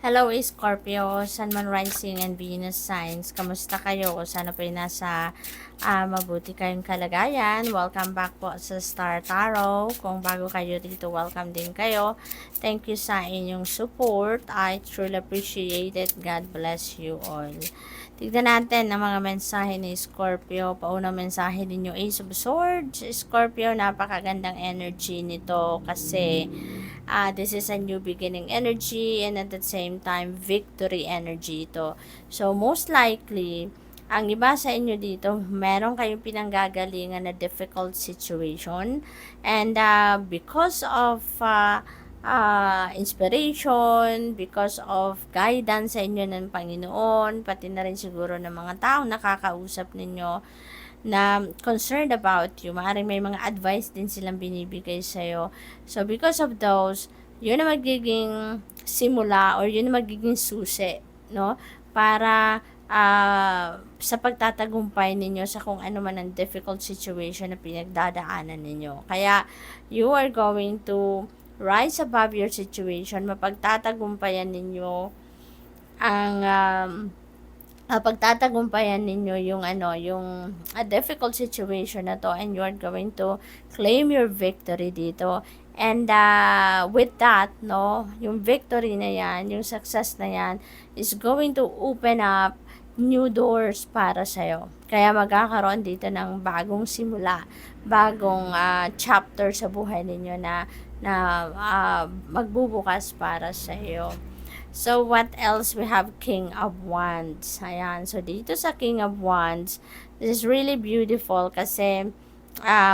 Hello Scorpio, Sun, Moon, Rising, and Venus signs. Kamusta kayo? Sana po nasa mabuti kayong kalagayan. Welcome back po sa Star Tarot. Kung bago kayo dito, welcome din kayo. Thank you sa inyong support. I truly appreciate it. God bless you all. Tignan natin ang mga mensahe ni Scorpio. Paunang mensahe ninyo, Ace of Swords. Scorpio, napakagandang energy nito kasi this is a new beginning energy and at the same time victory energy ito. So most likely ang iba sa inyo dito, meron kayong pinanggagalingan na difficult situation and because of inspiration, because of guidance sa inyo ng Panginoon, pati na rin siguro ng mga taong nakakausap ninyo na concerned about you. Maaaring may mga advice din silang binibigay sa'yo. So, because of those, yun na magiging simula or yun na magiging susi, no? Para sa pagtatagumpay ninyo sa kung ano man ang difficult situation na pinagdadaanan ninyo. Kaya, you are going to rise above your situation. Mapagtatagumpayan ninyo ang pagtatagumpayan ninyo yung yung difficult situation na to and you are going to claim your victory dito. And with that, no, yung victory na yan, yung success na yan, is going to open up new doors para sa'yo. Kaya magkakaroon dito ng bagong simula, bagong chapter sa buhay ninyo na magbubukas para sa'yo. So, what else? We have King of Wands. Ayan. So, dito sa King of Wands, this is really beautiful kasi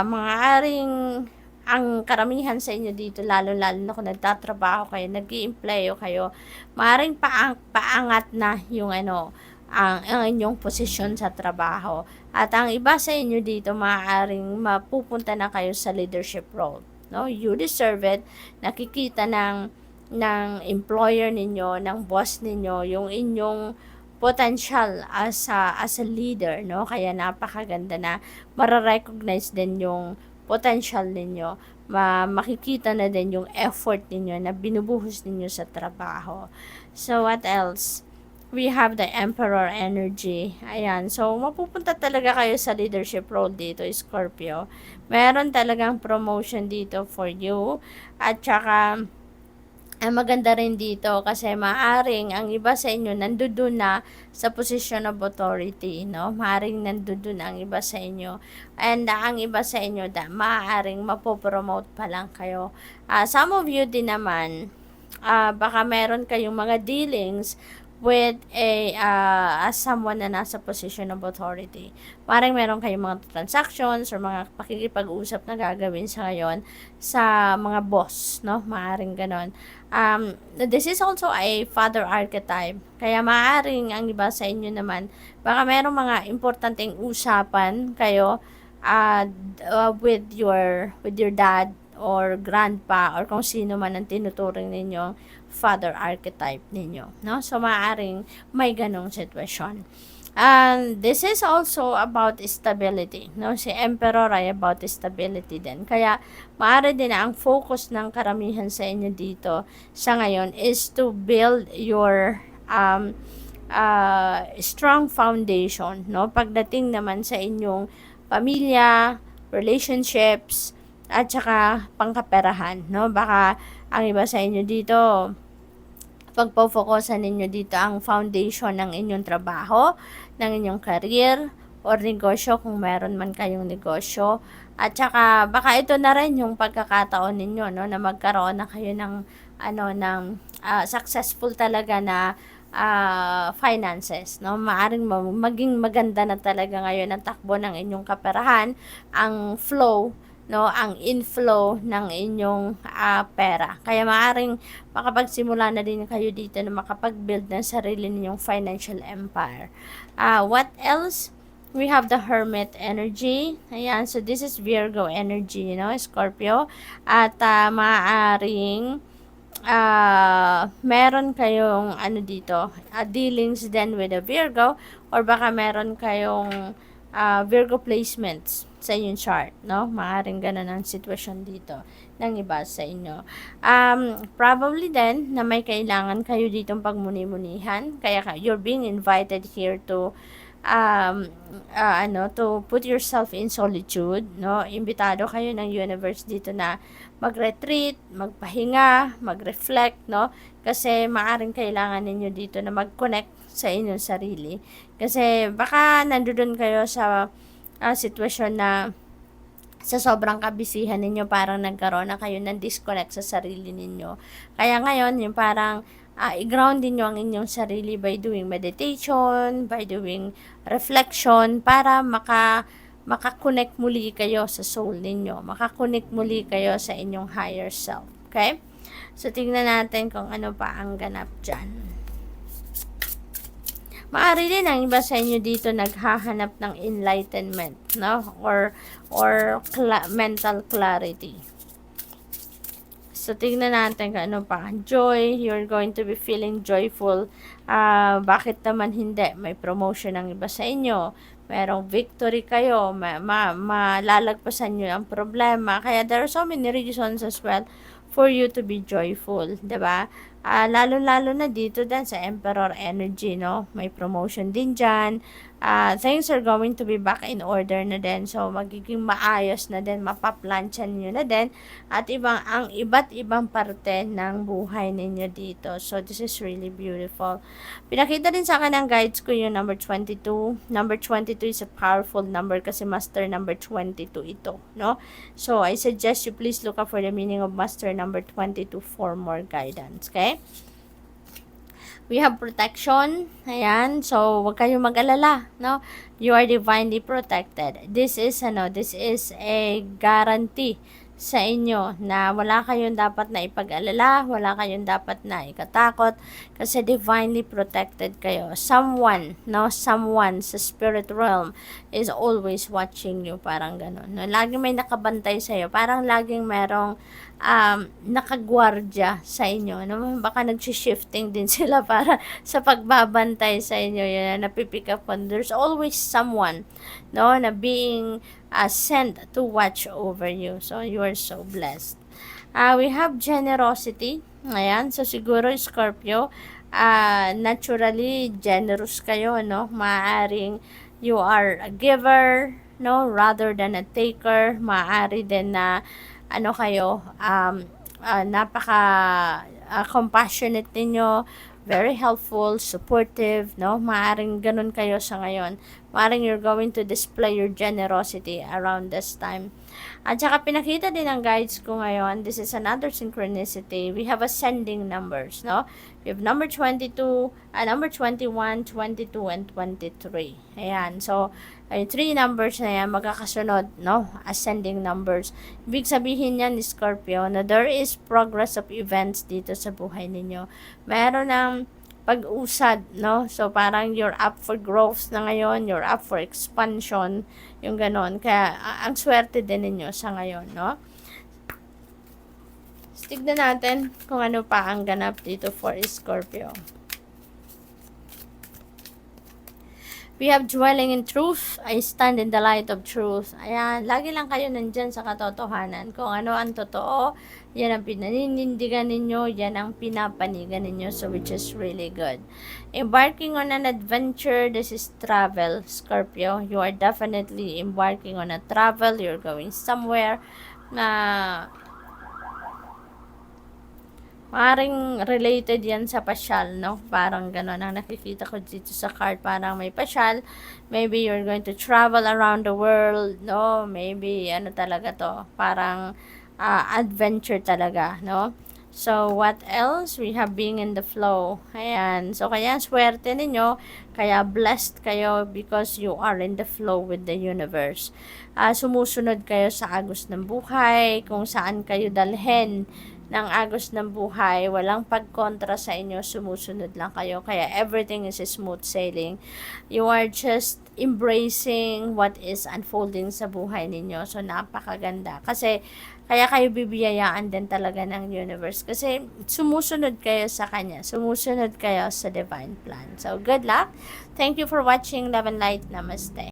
maaaring ang karamihan sa inyo dito, lalo-lalo na kung nagtatrabaho kayo, nag-i-employo kayo, maaaring paangat na yung ang inyong posisyon sa trabaho. At ang iba sa inyo dito, maaaring mapupunta na kayo sa leadership role. No? You deserve it. Nakikita ng employer ninyo, ng boss ninyo, yung inyong potential as a leader, no? Kaya napakaganda na mararecognize din yung potential ninyo. Makikita na din yung effort ninyo na binubuhos ninyo sa trabaho. So, what else? We have the Emperor energy. Ayan. So, mapupunta talaga kayo sa leadership role dito, Scorpio. Meron talagang promotion dito for you. At saka, ang maganda rin dito kasi maaring ang iba sa inyo nandoon na sa position of authority, no? Maaring nandoon ang iba sa inyo. And ang iba sa inyo maaring mapopromote pa lang kayo. Some of you din naman, baka meron kayong mga dealings with as someone na nasa position of authority. Parang meron kayong mga transactions or mga pakikipag-usap na gagawin sa ngayon sa mga boss, no? Maaring ganon. This is also a father archetype. Kaya maaring ang iba sa inyo naman, baka merong mga importanteng usapan kayo with your dad or grandpa or kung sino man ang tinuturing ninyong father archetype ninyo, no? So maaring may ganong sitwasyon. And this is also about stability, no? Si Emperor ay about stability din. Kaya maaari din na ang focus ng karamihan sa inyo dito sa ngayon is to build your strong foundation, no? Pagdating naman sa inyong pamilya, relationships, at saka pangkaperahan, no? Baka ang iba sa inyo dito, pagpo-focusan ninyo dito ang foundation ng inyong trabaho, ng inyong career, or negosyo kung meron man kayong negosyo. At saka baka ito na rin yung pagkakataon ninyo, no, na magkaroon na kayo ng successful talaga na finances, no? Maaring maging maganda na talaga ngayon ang takbo ng inyong kaperahan, ang flow, no, ang inflow ng inyong pera. Kaya maaring makapagsimula na din kayo dito na makapag-build ng sarili ninyong financial empire. What else? We have the Hermit energy. Ayan, so this is Virgo energy, no, Scorpio. At maaring meron kayong dito, dealings then with a Virgo, or baka meron kayong Virgo placements sa inyong chart, no? Maaaring ganun ang sitwasyon dito ng iba sa inyo. Probably then, na may kailangan kayo ditong pagmuni-munihan, kaya you're being invited here to to put yourself in solitude, no? Imbitado kayo ng universe dito na mag-retreat, magpahinga, mag-reflect, no? Kasi maaring kailangan ninyo dito na mag-connect sa inyong sarili. Kasi baka nandoon kayo sa sitwasyon na sa sobrang kabisihan ninyo, parang nagkaroon na kayo ng disconnect sa sarili ninyo. Kaya ngayon, yung parang i-ground din nyo ang inyong sarili by doing meditation, by doing reflection, para makakonect muli kayo sa soul ninyo. Makakonect muli kayo sa inyong higher self. Okay? So, tingnan natin kung ano pa ang ganap dyan. Maaari din ang iba sa inyo dito naghahanap ng enlightenment, no? Or mental clarity. So, tingnan natin kung ano pa. Joy, you're going to be feeling joyful. Bakit naman hindi? May promotion ang iba sa inyo. Merong victory kayo. Malalagpasan nyo ang problema. Kaya there are so many reasons as well for you to be joyful, 'di ba? Lalo-lalo na dito din sa Emperor energy, no? May promotion din diyan. Things are going to be back in order na din. So, magiging maayos na din, mapaplansyan nyo na din. At ang iba't ibang parte ng buhay ninyo dito. So, this is really beautiful. Pinakita din sa akin ng guides ko yung number 22. Number 22 is a powerful number kasi master number 22 ito, no? So, I suggest you please look up for the meaning of master number 22 for more guidance, okay? We have protection. Ayan. So, wag kayong mag-alala, no? You are divinely protected. This is a guarantee sa inyo na wala kayong dapat na ipag-alala, wala kayong dapat na ikatakot kasi divinely protected kayo. Someone sa spirit realm is always watching you, parang ganun. No? Laging may nakabantay sa iyo, parang laging merong nakagwardya sa inyo. No? Baka nag-shifting din sila para sa pagbabantay sa inyo. Yun, napipick up on. There's always someone, no, na being sent to watch over you. So, you are so blessed. We have generosity. Ayan. So, siguro, Scorpio, naturally, generous kayo, no? Maaaring you are a giver, no? Rather than a taker. Maaari din na, napaka compassionate ninyo, very helpful, supportive, no? Maaring ganun kayo sa ngayon. Maaring you're going to display your generosity around this time. At saka pinakita din ng guides ko ngayon, this is another synchronicity. We have ascending numbers, no? We have number 22, number 21, 22, and 23. Ayan. So, ay 3 numbers na yan, magkakasunod, no? Ascending numbers. Ibig sabihin yan, Scorpio, na there is progress of events dito sa buhay ninyo. Meron ng pag-usad, no? So, parang you're up for growth na ngayon, you're up for expansion, yung ganon. Kaya, ang swerte din ninyo sa ngayon, no? Tignan natin kung ano pa ang ganap dito for Scorpio. We have dwelling in truth. I stand in the light of truth. Ayan, lagi lang kayo nandyan sa katotohanan. Kung ano ang totoo, yan ang pinaninindigan ninyo, yan ang pinapanigan ninyo, so which is really good. Embarking on an adventure, this is travel, Scorpio. You are definitely embarking on a travel. You're going somewhere na maring related yan sa pasyal, no? Parang gano'n ang nakikita ko dito sa card. Parang may pasyal. Maybe you're going to travel around the world, no? Maybe, talaga to? Parang adventure talaga, no? So, what else? We have being in the flow. Ayan. So, kaya swerte ninyo. Kaya blessed kayo because you are in the flow with the universe. Sumusunod kayo sa agos ng buhay. Kung saan kayo dalhin ng agos ng buhay, walang pagkontra sa inyo, sumusunod lang kayo. Kaya everything is smooth sailing. You are just embracing what is unfolding sa buhay ninyo. So, napakaganda. Kasi, kaya kayo bibiyayaan din talaga ng universe. Kasi, sumusunod kayo sa Kanya. Sumusunod kayo sa divine plan. So, good luck. Thank you for watching. Love and light. Namaste.